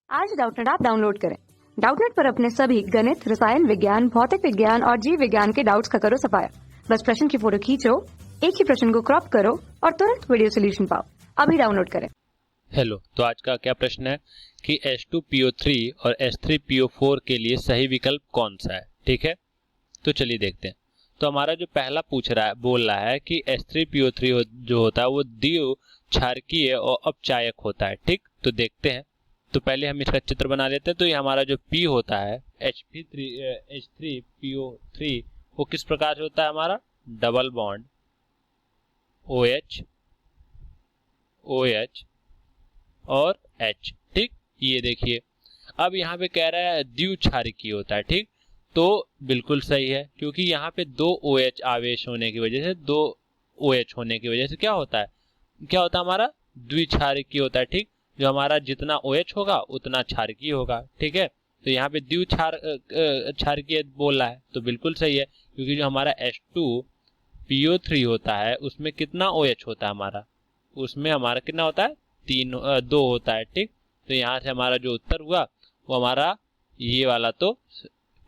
आज Doubtnut app download करें। Doubtnut पर अपने सभी गणित, रसायन विज्ञान, भौतिक विज्ञान और जीव विज्ञान के डाउट्स का करो सफाया। बस प्रश्न की फोटो खींचो, एक ही प्रश्न को क्रॉप करो और तुरंत वीडियो सोल्यूशन पाओ। अभी डाउनलोड करें। हेलो, तो आज का क्या प्रश्न है कि H2PO3 और H3PO4 के लिए सही विकल्प कौन सा है। ठीक है, तो चलिए देखते हैं। तो हमारा जो पहला पूछ रहा है, बोल रहा है कि H3PO3 जो होता है वो द्विक्षारकीय और अपचायक होता है। ठीक, तो देखते हैं। तो पहले हम इसका चित्र बना लेते हैं। तो ये हमारा जो P होता है H3PO3 वो किस प्रकार से होता है, हमारा डबल बॉन्ड OH OH और H। ठीक, ये देखिए। अब यहाँ पे कह रहा है द्विक्षारकीय होता है। ठीक, तो बिल्कुल सही है, क्योंकि यहाँ पे दो OH आवेश होने की वजह से, दो OH होने की वजह से क्या होता है हमारा द्विक्षारकीय होता है। ठीक, जो हमारा जितना OH होगा उतना क्षारकीय होगा। ठीक है, तो यहाँ पे द्विक्षारकीय बोल रहा है, तो बिल्कुल सही है, क्योंकि जो हमारा H2PO3 होता है उसमें कितना OH होता है, हमारा उसमें हमारा कितना होता है, दो होता है। ठीक, तो यहाँ से हमारा जो उत्तर हुआ वो हमारा ये वाला, तो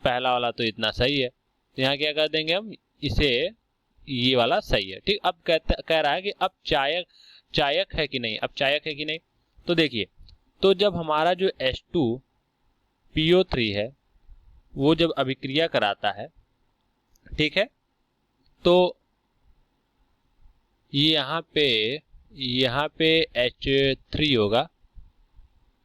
पहला वाला तो इतना सही है। तो यहाँ क्या कर देंगे हम, इसे ये वाला सही है। ठीक, अब कह रहा है कि अब चायक है कि नहीं, अब चायक है कि नहीं। तो देखिए, तो जब हमारा जो H2PO3 है वो जब अभिक्रिया कराता है, ठीक है, तो यहाँ पे H3 होगा,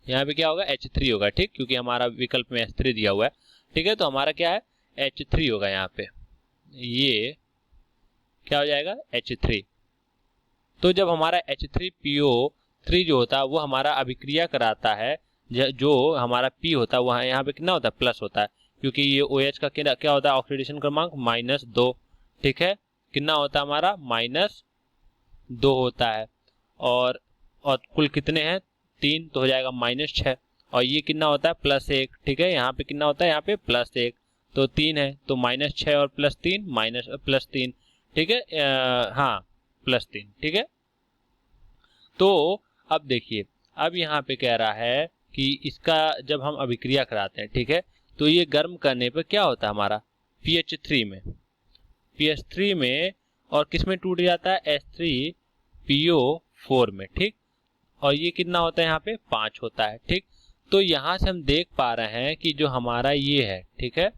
यहाँ पे क्या होगा, H3 होगा। ठीक, क्योंकि हमारा विकल्प में H3 दिया हुआ है। ठीक है, तो हमारा क्या है, H3 होगा। यहाँ पे ये क्या हो जाएगा, H3। तो जब हमारा H3PO3 जो होता है वो हमारा अभिक्रिया कराता है, जो हमारा P होता है वहाँ यहाँ पे कितना होता है, प्लस होता है, क्योंकि ये OH का क्या होता है, ऑक्सीडेशन क्रमांक -2। ठीक है, कितना होता है हमारा, -2 होता है, और कुल कितने हैं, 3, तो हो जाएगा -6, और ये कितना होता है, +1। ठीक है, यहाँ पे कितना होता है, यहाँ पे +1, तो 3 है, तो -6 और +3 +3। ठीक है, हाँ +3। ठीक है, तो अब देखिए, अब यहाँ पे कह रहा है कि इसका जब हम अभिक्रिया कराते हैं, ठीक है, तो ये गर्म करने पर क्या होता है हमारा, PH3 में और किस में टूट जाता है, H3PO4 में। ठीक, और ये कितना होता है, यहाँ पे 5 होता है। ठीक, तो यहाँ से हम देख पा रहे हैं कि जो हमारा ये है, ठीक है,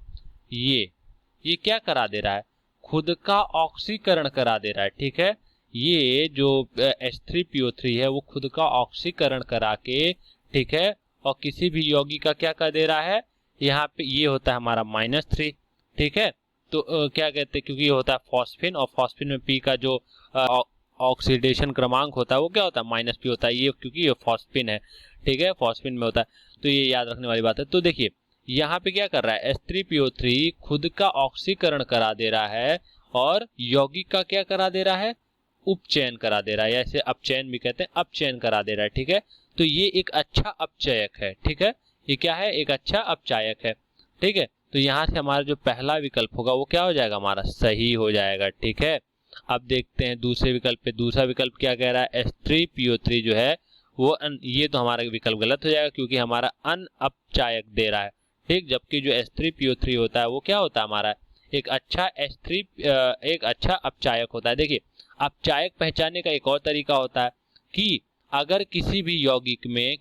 ये क्या करा दे रहा है, खुद का ऑक्सीकरण करा दे रहा है। ठीक है, ये जो H3PO3 है वो खुद का ऑक्सीकरण करा के, ठीक है, और किसी भी यौगिक का क्या कर दे रहा है, यहाँ पे ये होता है हमारा -3। ठीक है, तो क्या कहते हैं, क्योंकि ये होता है फॉस्फिन, और फॉस्फिन में P का जो ऑक्सीडेशन क्रमांक होता है वो क्या होता है, -P होता है, ये क्योंकि ये फॉस्फिन है। ठीक है, फॉस्फिन में होता है, तो ये याद रखने वाली बात है। तो देखिए, यहाँ पे क्या कर रहा है, H3PO3 खुद का ऑक्सीकरण करा दे रहा है और यौगिक का क्या करा दे रहा है, उपचयन करा दे रहा है, या इसे अपचयन भी कहते हैं, अपचयन करा दे रहा है। ठीक है, तो ये एक अच्छा अपचयक है। ठीक है, ये क्या है, एक अच्छा अपचायक है। ठीक है, तो यहाँ से हमारा जो पहला विकल्प होगा वो क्या हो जाएगा, हमारा सही हो जाएगा। ठीक है, अब देखते हैं दूसरे विकल्प पे। दूसरा विकल्प क्या कह रहा है, H3PO3 जो है वो ये तो हमारा विकल्प गलत हो जाएगा, क्योंकि हमारा अनअपचायक दे रहा है। ठीक, जबकि जो H3PO3 होता है वो क्या होता है, हमारा एक अच्छा एक अच्छा अपचायक होता है। देखिए, अपचायक पहचानने का एक और तरीका होता है कि अगर किसी भी यौगिक में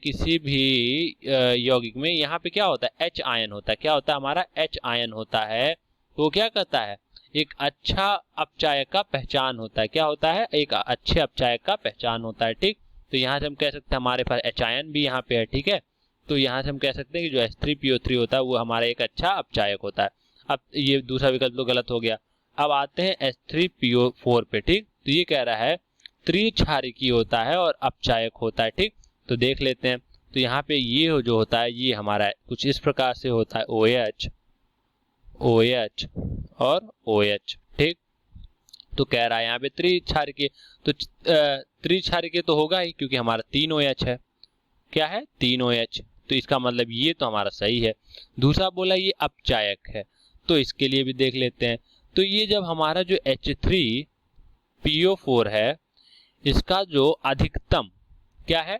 यहाँ पे क्या होता है, H आयन होता है, क्या होता है हमारा, H आयन होता है, तो वो क्या करता है, एक अच्छा अपचायक का पहचान होता है। क्या होता है, एक अच्छे अपचायक का पहचान होता है। ठीक, तो यहाँ से हम कह सकते हैं हमारे पास H आयन भी यहाँ पे है। ठीक है, तो यहाँ से हम कह सकते हैं कि जो H3PO3 होता है वो हमारा एक अच्छा अपचायक होता है। अब ये दूसरा विकल्प तो गलत हो गया। अब आते हैं H3PO4 पे। ठीक, तो ये कह रहा है त्रिक्षारकीय होता है और अपचायक होता है। ठीक, तो देख लेते हैं। तो यहाँ पे ये जो होता है ये हमारा कुछ इस प्रकार से होता है, OH और OH। ठीक, तो कह रहा है यहाँ पे त्रिक्षारकीय, तो त्रिक्षारकीय तो होगा ही, क्योंकि हमारा 3 OH है। क्या है, 3 OH, तो इसका मतलब ये तो हमारा सही है। दूसरा बोला ये अपचायक है, तो इसके लिए भी देख लेते हैं। तो ये जब हमारा जो H3PO4 है इसका जो अधिकतम क्या है,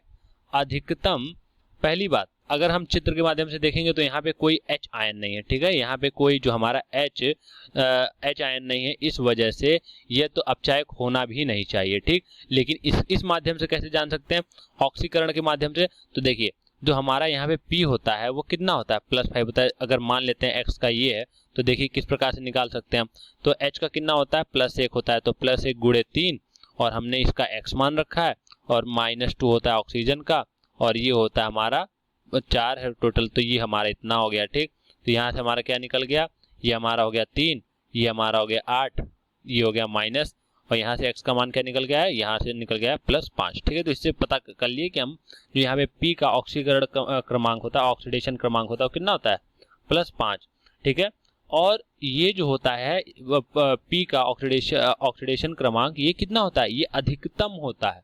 अधिकतम, पहली बात अगर हम चित्र के माध्यम से देखेंगे तो यहाँ पे कोई H आयन नहीं है, ठीक है। यहाँ पे कोई जो हमारा H आयन नहीं है, इस वजह से ये तो अपचायक होना भी नहीं चाहिए, ठीक। लेकिन इस माध्यम से कैसे जान सकते हैं? ऑक्सीकरण के माध्यम से। तो देखिए जो हमारा यहाँ पे P होता है वो कितना होता है? +5 होता है। अगर मान लेते हैं X का ये है तो देखिए किस प्रकार से निकाल सकते हैं हम। तो H का कितना होता है? +1 होता है, तो +1 × 3, और हमने इसका X मान रखा है, और -2 होता है ऑक्सीजन का, और ये होता है हमारा 4 है टोटल, तो ये हमारा इतना हो गया, ठीक। तो यहाँ से हमारा क्या निकल गया? ये हमारा हो गया 3, ये हमारा हो गया 8, ये हो गया माइनस, और यहाँ से x का मान क्या निकल गया है? यहाँ से निकल गया है +5, ठीक है। तो इससे पता कर लिए कि हम जो यहाँ पे P का ऑक्सीकरण क्रमांक होता है, ऑक्सीडेशन क्रमांक होता है, वो कितना होता है? +5, ठीक है। और ये जो होता है P का ऑक्सीडेशन क्रमांक, ये कितना होता है? ये अधिकतम होता है।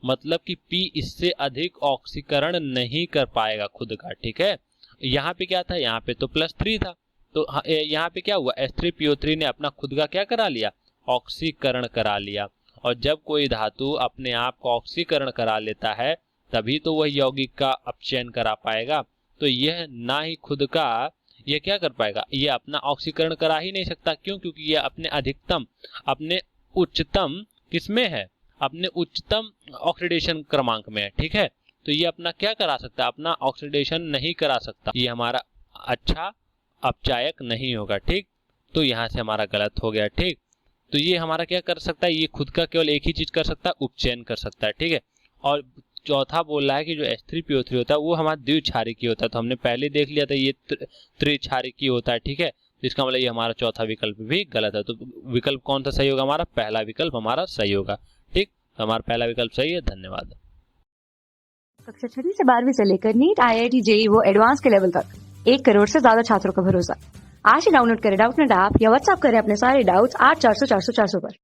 मतलब कि P इससे अधिक ऑक्सीकरण नहीं कर पाएगा खुद का, ठीक है। यहाँ पे क्या था? यहाँ पे तो +3 था, तो यहाँ पे क्या हुआ? H3PO3 ने अपना खुद का क्या करा लिया? ऑक्सीकरण करा लिया। और जब कोई धातु अपने आप को ऑक्सीकरण करा लेता है तभी तो वह यौगिक का अपचयन करा पाएगा। तो यह ना ही खुद का ये क्या कर पाएगा? ये अपना ऑक्सीकरण करा ही नहीं सकता। क्यों? क्योंकि ये अपने अधिकतम, अपने उच्चतम किसमें है? अपने उच्चतम ऑक्सीडेशन क्रमांक में है, ठीक है। तो ये अपना क्या करा सकता है? अपना ऑक्सीडेशन नहीं करा सकता। ये हमारा अच्छा अपचायक नहीं होगा, ठीक। तो यहाँ से हमारा गलत हो गया, ठीक। तो ये हमारा क्या कर सकता है? ये खुद का केवल एक ही चीज कर सकता है, उपचयन कर सकता है, ठीक है। और चौथा बोल रहा है कि जो H3PO3 होता है वो हमारा द्विक्षारिकी होता है। तो हमने पहले देख लिया था ये त्रिक्षारिकी होता है, ठीक है। तो इसका मतलब ये हमारा चौथा विकल्प भी गलत है। तो विकल्प कौन सा सही होगा? हमारा पहला विकल्प हमारा सही होगा, ठीक। तो हमारा पहला विकल्प सही है। धन्यवाद। कक्षा 6 से 12वीं से लेकर नीट, IIT, JEE वो एडवांस के लेवल तक 1 करोड़ से ज्यादा छात्रों का भरोसा। आज ही डाउनलोड करें डाउटनेट ऐप या व्हाट्सएप करें अपने सारे डाउट्स 8400 400 400 पर।